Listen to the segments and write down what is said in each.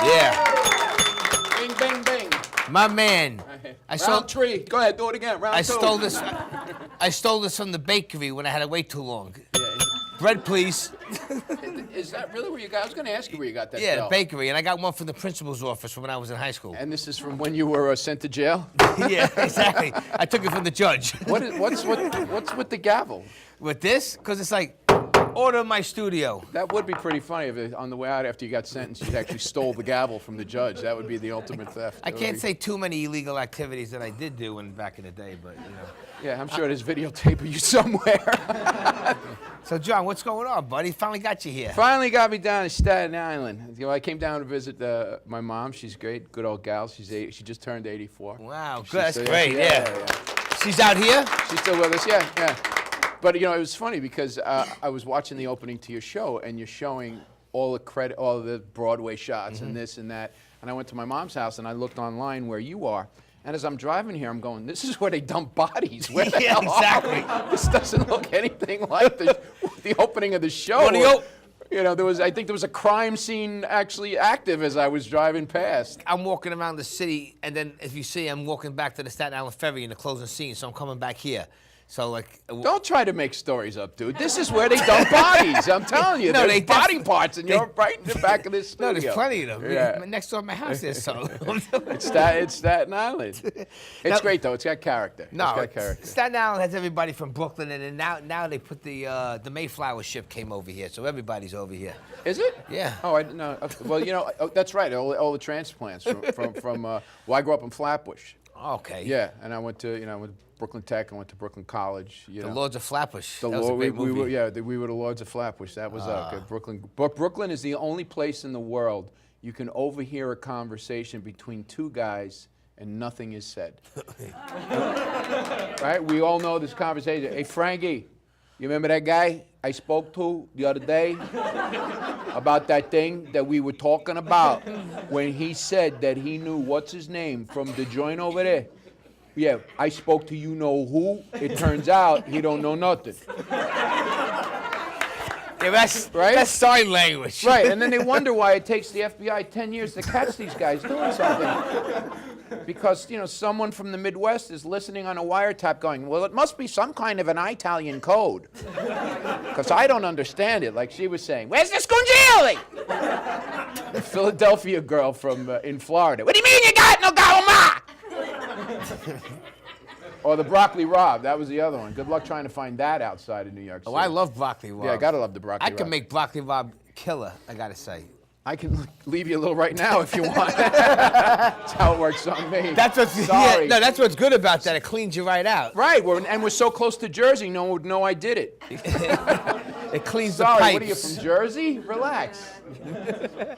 Yeah. Bing, bing, bing. My man. Round three. Go ahead, do it again. Round two. I stole this from the bakery when I had to wait too long. Bread, please. Is that really where you got? I was going to ask you where you got that. Yeah, bell. the bakery, and I got one from the principal's office from when I was in high school. And this is from when you were sent to jail. Yeah, exactly. I took it from the judge. What's with the gavel? With this? Because it's like, order my studio. That would be pretty funny if on the way out after you got sentenced, you actually stole the gavel from the judge. That would be the ultimate theft. I can't say too many illegal activities that I did do back in the day, but Yeah, I'm sure there's videotape of you somewhere. So, John, what's going on, buddy? Finally got you here. Finally got me down to Staten Island. I came down to visit my mom. She's great, good old gal. She just turned 84. Wow, She's good. That's still- great. Yeah. She's out here? She's still with us, yeah. But it was funny because I was watching the opening to your show, and you're showing all the Broadway shots and this and that. And I went to my mom's house and I looked online where you are. And as I'm driving here, I'm going, this is where they dump bodies. Where the hell exactly. are we? This doesn't look anything like the opening of the show. I think there was a crime scene actually active as I was driving past. I'm walking around the city, and then if you see, I'm walking back to the Staten Island Ferry in the closing scene, so I'm coming back here. So, like... Don't try to make stories up, dude. This is where they dump bodies. I'm telling you. There's body parts, and you're right in the back of this studio. No, there's plenty of them. Yeah. Next door to my house, there's some. It's Staten Island. It's great, though. It's got character. No, it's got character. Staten Island has everybody from Brooklyn, and now they put the Mayflower ship came over here, so everybody's over here. Is it? Yeah. Oh, I didn't know. Well, that's right. All the transplants from I grew up in Flatbush. Okay. Yeah, and I went to Brooklyn Tech. I went to Brooklyn College. The Lords of Flatbush. That was a great movie. We were the Lords of Flatbush. That was Brooklyn. But Brooklyn is the only place in the world you can overhear a conversation between two guys and nothing is said. Right? We all know this conversation. Hey, Frankie, you remember that guy I spoke to the other day about that thing that we were talking about when he said that he knew what's his name from the joint over there? Yeah, I spoke to you know who. It turns out he don't know nothing. Yeah, that's right. That's sign language. Right, and then they wonder why it takes the FBI 10 years to catch these guys doing something. Because, someone from the Midwest is listening on a wiretap going, well, it must be some kind of an Italian code. Because I don't understand it, like she was saying. Where's the scungili? The Philadelphia girl from in Florida. What do you mean you got no gawama? Or the Broccoli Rob. That was the other one. Good luck trying to find that outside of New York City. Oh, I love Broccoli Rob. Yeah, I gotta love the Broccoli Rob. I can make Broccoli Rob killer, I gotta say. I can leave you a little right now if you want. That's how it works on me. That's what's Sorry. Yeah, no, that's what's good about that. It cleans you right out. Right, and we're so close to Jersey, no one would know I did it. It cleans Sorry, the pipes. what are you, from Jersey? Relax.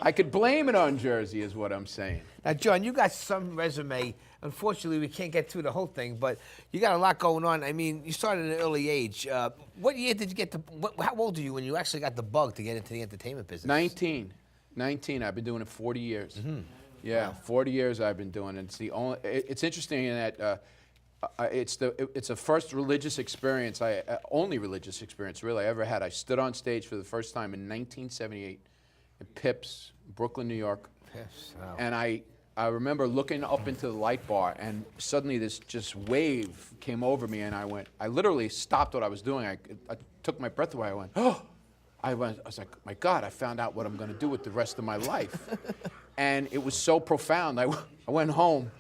I could blame it on Jersey is what I'm saying. Now, John, you got some resume. Unfortunately, we can't get through the whole thing, but you got a lot going on. I mean, you started at an early age. What year did you get how old are you when you actually got the bug to get into the entertainment business? 19. I've been doing it 40 years. Mm-hmm. Yeah, wow. 40 years I've been doing it. It's interesting in that it's the first religious experience, only religious experience really I ever had. I stood on stage for the first time in 1978 in Pips, Brooklyn, New York. Pips, wow. And I remember looking up into the light bar, and suddenly this just wave came over me, and I literally stopped what I was doing. I took my breath away. I went, oh! I was like, my God, I found out what I'm going to do with the rest of my life. And it was so profound. I went home,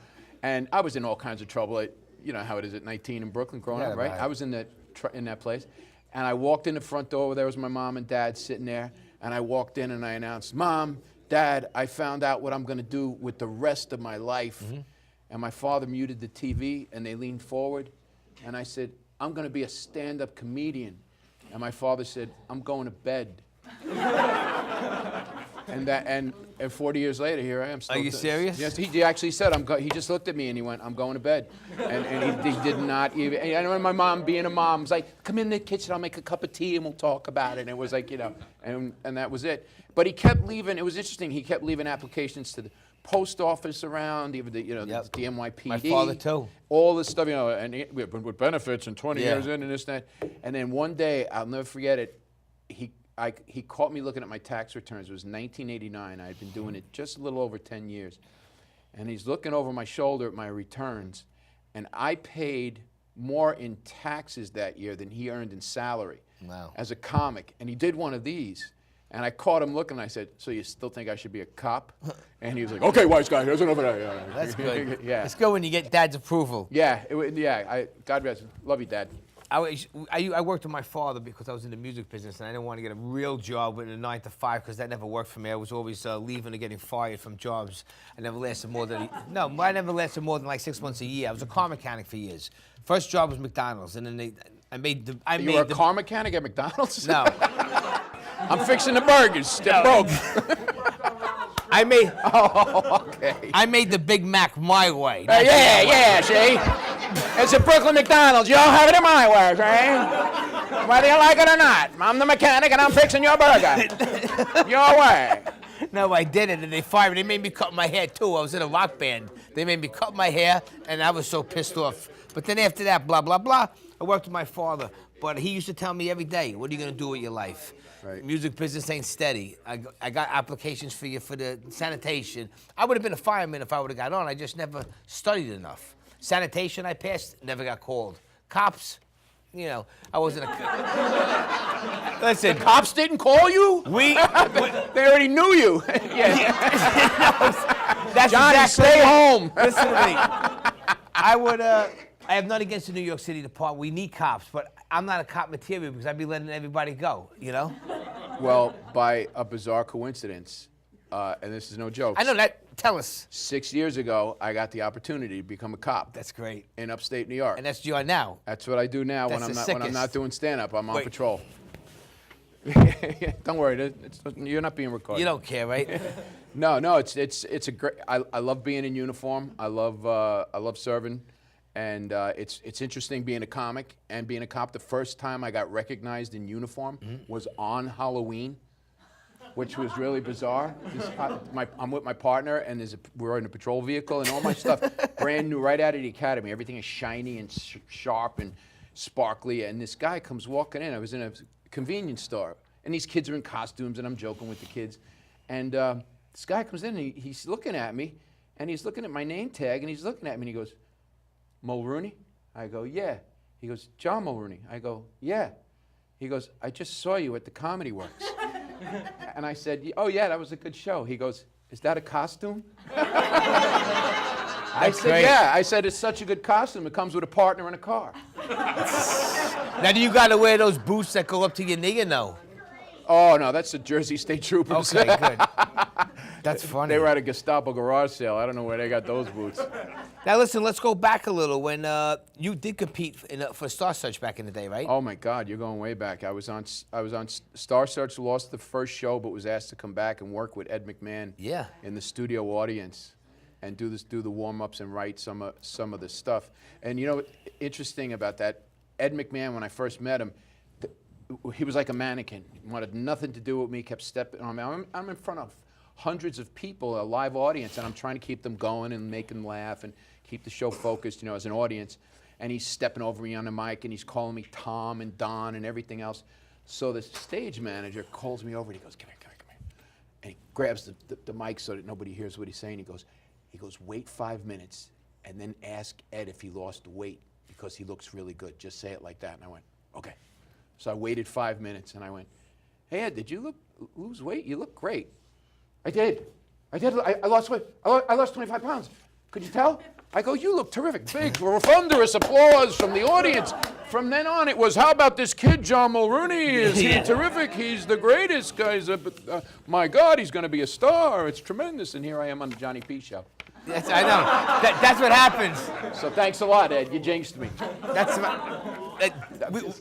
and I was in all kinds of trouble. You know how it is at 19 in Brooklyn growing up, right? I was in that place. And I walked in the front door. There was my mom and dad sitting there. And I walked in, and I announced, Mom, Dad, I found out what I'm going to do with the rest of my life. Mm-hmm. And my father muted the TV, and they leaned forward. And I said, I'm going to be a stand-up comedian. And my father said, I'm going to bed. and 40 years later, here I am. Still Are you serious? Yes, he actually said, he just looked at me and he went, I'm going to bed. And he did not even, and I remember my mom being a mom, was like, come in the kitchen, I'll make a cup of tea and we'll talk about it. And it was like, and that was it. But he kept leaving, it was interesting, he kept leaving applications to the post office around, even the NYPD. My father too. All this stuff, and with benefits and 20 years in and this and that. And then one day, I'll never forget it, he caught me looking at my tax returns. It was 1989. I had been doing it just a little over 10 years. And he's looking over my shoulder at my returns, and I paid more in taxes that year than he earned in salary as a comic. And he did one of these. And I caught him looking, and I said, so you still think I should be a cop? And he was like, okay, wise guy, here's another guy. That's good. Yeah. It's good when you get Dad's approval. Yeah, God bless him. Love you, Dad. I worked with my father because I was in the music business, and I didn't want to get a real job in a 9 to 5 because that never worked for me. I was always leaving or getting fired from jobs. I never lasted more than I never lasted more than like 6 months a year. I was a car mechanic for years. First job was McDonald's, and then You were a car mechanic at McDonald's? No. I'm fixing the burgers. They're broke. I made. Oh, okay. I made the Big Mac my way. Yeah, see? It's a Brooklyn McDonald's. You all have it in my way, right? Whether you like it or not. I'm the mechanic and I'm fixing your burger. Your way. No, I didn't, and they fired me. They made me cut my hair, too. I was in a rock band. They made me cut my hair, and I was so pissed off. But then after that, blah, blah, blah, I worked with my father. But he used to tell me every day, what are you going to do with your life? Right. Music business ain't steady. I got applications for you for the sanitation. I would have been a fireman if I would have got on. I just never studied enough. Sanitation, I passed, never got called. Cops, I wasn't a... Listen. The cops didn't call you? They already knew you. That's Johnny, exactly stay home. Listen to me. I have nothing against the New York City Department. We need cops, but I'm not a cop material because I'd be letting everybody go, Well, by a bizarre coincidence, and this is no joke. I know that. Tell us. 6 years ago, I got the opportunity to become a cop. That's great. In upstate New York. And that's you are now. That's what I do now when That's I'm not doing stand-up. I'm on patrol. Don't worry, you're not being recorded. You don't care, right? No, it's a great. I love being in uniform. I love serving, and it's interesting being a comic and being a cop. The first time I got recognized in uniform was on Halloween, which was really bizarre. I'm with my partner, and we're in a patrol vehicle, and all my stuff brand new right out of the academy. Everything is shiny and sharp and sparkly, and this guy comes walking in. I was in a convenience store, and these kids are in costumes, and I'm joking with the kids, and this guy comes in, and he's looking at me, and he's looking at my name tag, and he's looking at me, and he goes, Mulrooney? I go, yeah. He goes, John Mulrooney? I go, yeah. He goes, I just saw you at the Comedy Works. And I said, oh yeah, that was a good show. He goes, is that a costume? I said, great. Yeah. I said, it's such a good costume. It comes with a partner and a car. Now, do you got to wear those boots that go up to your knee or no? Oh, no, that's the Jersey State Troopers. Okay, good. That's funny. They were at a Gestapo garage sale. I don't know where they got those boots. Now, listen, let's go back a little. When you did compete for Star Search back in the day, right? Oh, my God, you're going way back. I was on Star Search, lost the first show, but was asked to come back and work with Ed McMahon in the studio audience and do the warm-ups and write some of the stuff. And, interesting about that, Ed McMahon, when I first met him, he was like a mannequin. He wanted nothing to do with me, kept stepping on me. I'm in front of hundreds of people, a live audience, and I'm trying to keep them going and make them laugh and keep the show focused, as an audience. And he's stepping over me on the mic, and he's calling me Tom and Don and everything else. So the stage manager calls me over, and he goes, come here. And he grabs the mic so that nobody hears what he's saying. He goes, wait 5 minutes, and then ask Ed if he lost weight, because he looks really good. Just say it like that. And I went, okay. So I waited 5 minutes, and I went, hey, Ed, did you lose weight? You look great. I did. I lost weight. I lost 25 pounds. Could you tell? I go, you look terrific. Big, thunderous applause from the audience. From then on, it was, how about this kid, John Mulrooney? Is he terrific? He's the greatest. My God, he's going to be a star. It's tremendous. And here I am on the Johnny P. Show. Yes, I know. That's what happens. So thanks a lot, Ed. You jinxed me.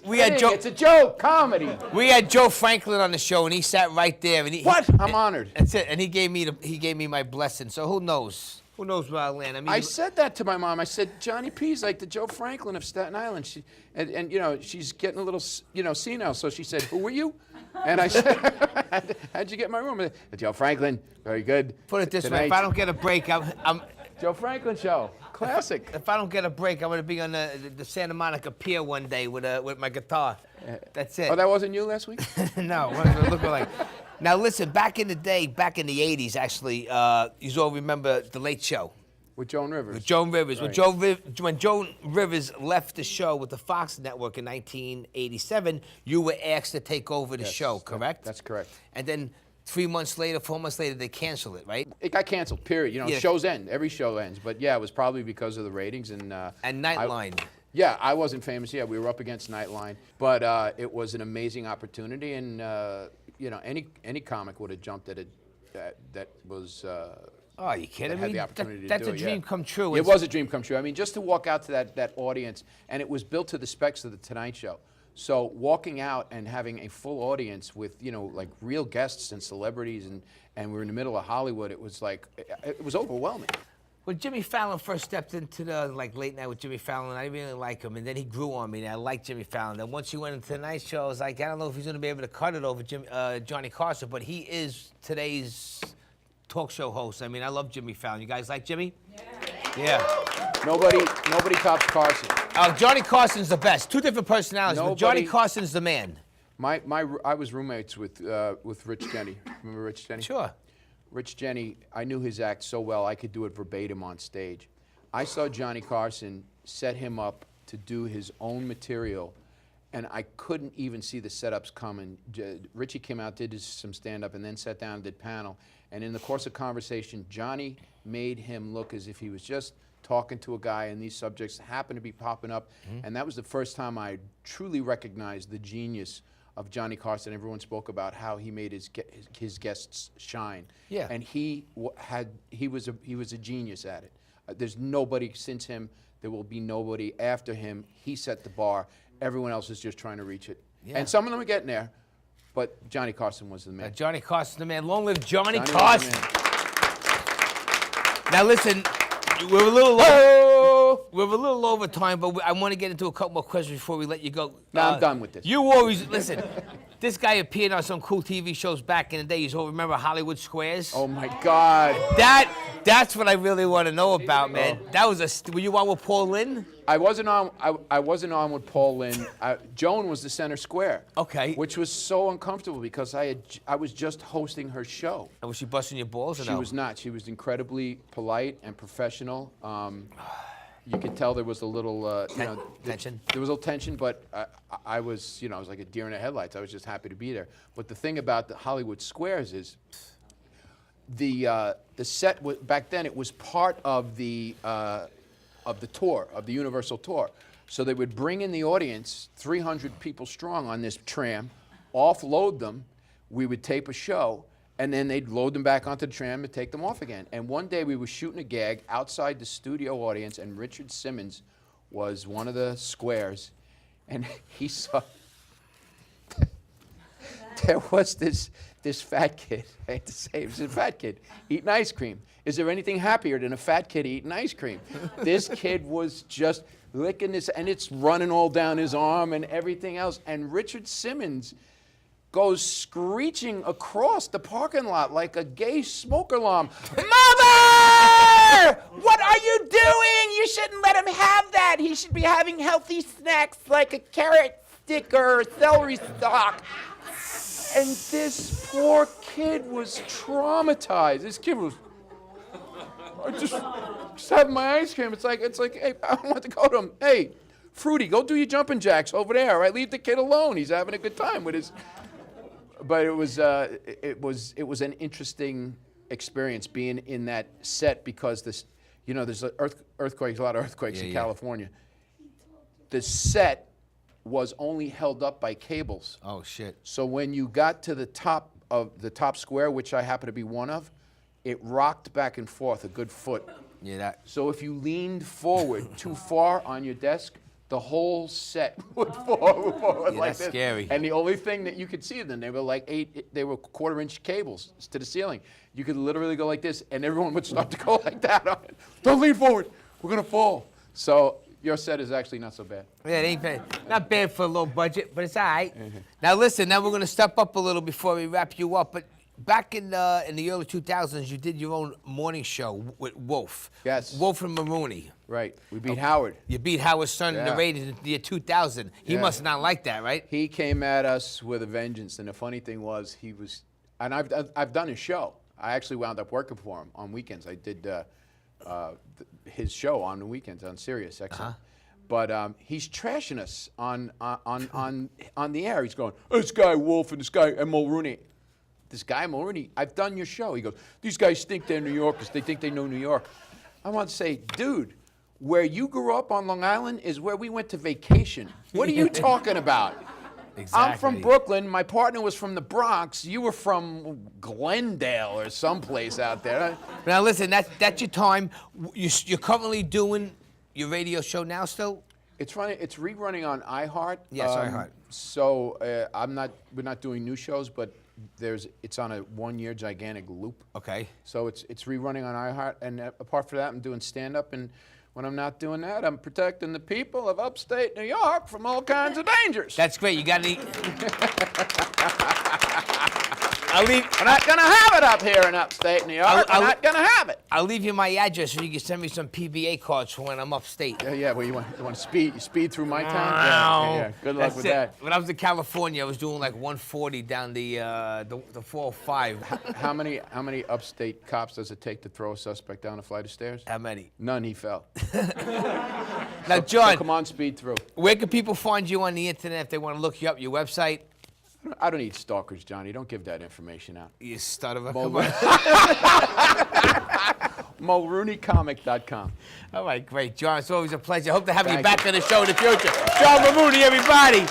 We had Joe. It's a joke, comedy. We had Joe Franklin on the show, and he sat right there. And I'm honored. That's it. And he gave me my blessing. So who knows? Who knows where I'll land? I said that to my mom. I said, Johnny P's like the Joe Franklin of Staten Island. And she's getting a little, senile. So she said, who were you? And I said, how'd you get in my room? I said, Joe Franklin, very good. Put it this way: if I don't get a break, I'm Joe Franklin Show. Classic. If I don't get a break, I'm gonna be on the Santa Monica Pier one day with my guitar. That's it. Oh, that wasn't you last week? No, what does it look like? Now listen, back in the day, back in the '80s, actually, you all remember the Late Show. With Joan Rivers. With Joan Rivers. Right. When Joan Rivers left the show with the Fox Network in 1987, you were asked to take over the show, correct? That's correct. And then 3 months later, 4 months later, they canceled it, right? It got canceled, period. You know, Yeah. shows end. Every show ends. But yeah, it was probably because of the ratings and Nightline. Yeah, I wasn't famous. Yeah, we were up against Nightline. But it was an amazing opportunity, and you know, any comic would have jumped at it. That was. Oh, you kidding had me? the opportunity to That's do a it, dream yeah. come true. It was a dream come true. I mean, just to walk out to that audience, and it was built to the specs of the Tonight Show. So walking out and having a full audience with, you know, like real guests and celebrities, and we're in the middle of Hollywood, it was like, it was overwhelming. When Jimmy Fallon first stepped into the late night with Jimmy Fallon, I really liked him, and then he grew on me, and I liked Jimmy Fallon. Then once he went into the night show, I was like, I don't know if he's going to be able to cut it over Johnny Carson, but he is today's talk show host. I mean, I love Jimmy Fallon. You guys like Jimmy? Yeah. Nobody tops Carson. Johnny Carson's the best. Two different personalities, but Johnny Nobody- Carson's the man. I was roommates with Rich Jenny. Remember Rich Jenny? Sure. Rich Jenny, I knew his act so well, I could do it verbatim on stage. I saw Johnny Carson set him up to do his own material, and I couldn't even see the setups coming. Richie came out, did some stand-up, and then sat down and did panel. And in the course of conversation, Johnny made him look as if he was just talking to a guy, and these subjects happened to be popping up. And that was the first time I truly recognized the genius of Johnny Carson. Everyone spoke about how he made his guests shine. Yeah. And he was a genius at it. There's nobody since him. There will be nobody after him. He set the bar. Everyone else is just trying to reach it. Yeah. And some of them are getting there, but Johnny Carson was the man. Johnny Carson's the man. Long live Johnny Johnny was Carson. the man. Now listen, we're a little over time, but I want to get into a couple more questions before we let you go. No, I'm done with this. You always listen. This guy appeared on some cool TV shows back in the day. You all remember Hollywood Squares? Oh my God. That's what I really want to know about, man. That was were you on with Paul Lynn? I wasn't on with Paul Lynn. Joan was the center square. Okay. Which was so uncomfortable because I was just hosting her show. And was she busting your balls or She no? was not. She was incredibly polite and professional. You could tell there was a little, Tension? There was a little tension, but I was, I was like a deer in the headlights. I was just happy to be there. But the thing about the Hollywood Squares is the set back then. It was part of the tour, of the Universal tour. So they would bring in the audience, 300 people strong on this tram, offload them. We would tape a show, and then they'd load them back onto the tram and take them off again. And one day we were shooting a gag outside the studio audience, and Richard Simmons was one of the squares, and he saw there was this fat kid, I hate to say it, was a fat kid, eating ice cream. Is there anything happier than a fat kid eating ice cream? This kid was just licking this, and it's running all down his arm and everything else, and Richard Simmons goes screeching across the parking lot like a gay smoke alarm. Mother! What are you doing? You shouldn't let him have that. He should be having healthy snacks like a carrot stick or celery stalk. And this poor kid was traumatized. This kid was, I just having my ice cream. It's like, hey, I want to go to him. Hey, Fruity, go do your jumping jacks over there, all right? Leave the kid alone. He's having a good time with his. But it was an interesting experience being in that set because there's earthquakes, a lot of earthquakes in California. The set was only held up by cables. Oh shit. So when you got to the top of the top square, which I happen to be one of, it rocked back and forth a good foot. Yeah, that. So if you leaned forward too far on your desk, the whole set would fall forward like that's this. scary. And the only thing that you could see then, they were like they were quarter-inch cables to the ceiling. You could literally go like this, and everyone would start to go like that on it. Don't lean forward, we're gonna fall. So your set is actually not so bad. Yeah, it ain't bad. Not bad for a low budget, but it's all right. Now listen, now we're gonna step up a little before we wrap you up. But back in the early 2000s, you did your own morning show with Wolf. Yes. Wolf and Mulrooney. Right. We beat Howard. You beat Howard's son in the Yeah. ratings in the year 2000. He Yeah. must not like that, right? He came at us with a vengeance, and the funny thing was and I've done his show. I actually wound up working for him on weekends. I did his show on the weekends on Sirius XM. But he's trashing us on the air. He's going, this guy Wolf and this guy Mulrooney. This guy Mulrooney, I've done your show. He goes, these guys think they're New Yorkers. They think they know New York. I want to say, dude, where you grew up on Long Island is where we went to vacation. What are you talking about? Exactly. I'm from Brooklyn. My partner was from the Bronx. You were from Glendale or someplace out there. Now listen, that's your time. You're currently doing your radio show now still? It's rerunning on iHeart. Yes, iHeart. So we're not doing new shows, but it's on a 1-year gigantic loop. Okay. So it's rerunning on iHeart, and apart from that, I'm doing stand-up, and when I'm not doing that, I'm protecting the people of upstate New York from all kinds of dangers. That's great. You got any? We're not going to have it up here in upstate New York. We're not going to have it. I'll leave you my address so you can send me some PBA cards for when I'm upstate. Yeah. Well, you want to speed through my town? Yeah. Good luck with that. When I was in California, I was doing like 140 down the 405. How many upstate cops does it take to throw a suspect down a flight of stairs? How many? None. He fell. Now, John, So come on, speed through. where can people find you on the internet if they want to look you up? Your website? I don't need stalkers, Johnny. Don't give that information out. You stutter. Mulrooneycomic.com. All right, great. John, it's always a pleasure. Hope to have you Thank back you. on the show in the future. John Mulrooney, everybody.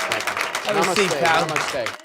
Have a seat, Namaste. pal. Namaste.